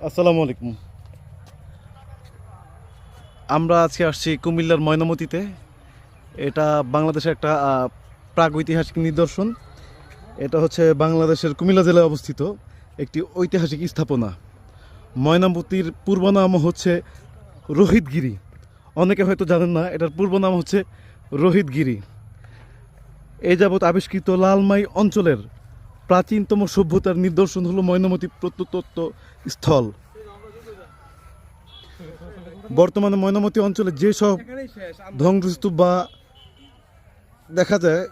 আসসালামু আলাইকুম। আমরা আজকে আসছি কুমিল্লার ময়নামতিতে। এটা বাংলাদেশের একটা প্রাগৈতিহাসিক নিদর্শন। এটা হচ্ছে বাংলাদেশের কুমিল্লা জেলায় অবস্থিত একটি ঐতিহাসিক স্থাপনা। ময়নামতির পূর্ব নাম হচ্ছে রোহিতগিরি। অনেকে হয়তো জানেন না, এটার পূর্ব নাম হচ্ছে রোহিতগিরি। এই যাবৎ আবিষ্কৃত লালমাই অঞ্চলের প্রাচীনতম সভ্যতার নিদর্শন হলো ময়নামতি প্রত্নতত্ত্ব স্থল। বর্তমানে ময়নামতি অঞ্চলে যেসব ধ্বংসস্তূপ বা দেখা যায়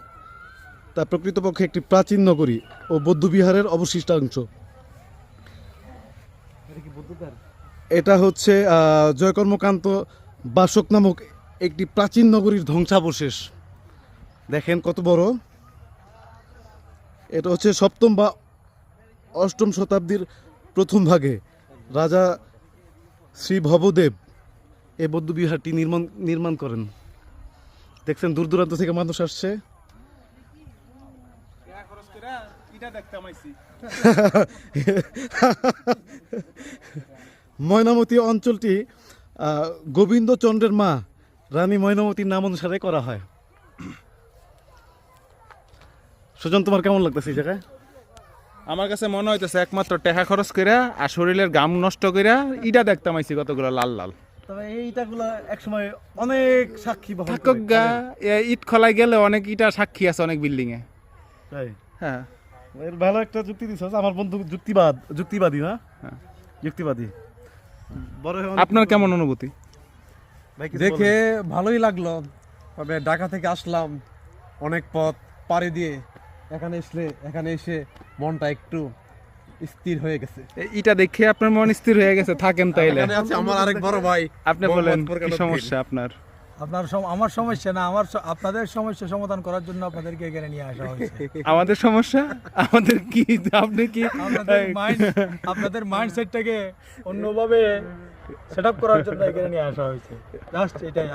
তা প্রকৃতপক্ষে একটি প্রাচীন নগরী ও বৌদ্ধবিহারের অবশিষ্টাংশ। এটা হচ্ছে জয়কর্মকান্ত বাসক নামক একটি প্রাচীন নগরীর ধ্বংসাবশেষ। দেখেন কত বড়। এটা হচ্ছে সপ্তম বা অষ্টম শতাব্দীর প্রথম ভাগে রাজা শ্রী ভবদেব এই বৌদ্ধবিহারটি নির্মাণ করেন। দেখছেন দূর দূরান্ত থেকে মানুষ আসছে। ময়নামতি অঞ্চলটি গোবিন্দচন্দ্রের মা রানী ময়নামতির নাম অনুসারে করা হয়। সুজন, তোমার কেমন লাগতেছে এই জায়গায়? আমার কাছে মনে হইতেছে একমাত্র টাকা খরচ কইরা আর শরীরের ঘাম নষ্ট কইরা ইটা দেখতাম আইছি কতগুলো লাল লাল। তবে এই ইটাগুলো একসময় অনেক সাক্ষী বহন করে। থাকক গা, ইট খোলাই গেলে অনেক ইটা সাক্ষী আছে অনেক বিল্ডিং এ। তাই হ্যাঁ, এর ভালো একটা যুক্তি দিছ। আমার বন্ধু যুক্তিবাদী না? হ্যাঁ। যুক্তিবাদী। বড় হয়ে আপনার কেমন অনুভূতি? ভাই কিছু দেখে বলেন। ভালোই লাগলো। তবে ঢাকা থেকে আসলাম অনেক পথ পাড়ি দিয়ে, এখানে এসে মনটা একটু স্থির হয়ে গেছে। ইটা দেখে আপনার মন স্থির হয়ে গেছে, থাকেন তাইলে। এখানে আছে আমার আরেক বড় ভাই। আপনি বলেন কি সমস্যা আপনার? আমার সমস্যা না, আপনাদের সমস্যা সমাধান করার জন্য আপনাদেরকে এখানে নিয়ে আসা হয়েছে। আমাদের সমস্যা আমাদের কি? আপনি কি আপনাদের মাইন্ডসেটটাকে অন্যভাবে সেট আপ করার জন্য এখানে নিয়ে আসা হয়েছে। জাস্ট এটাই।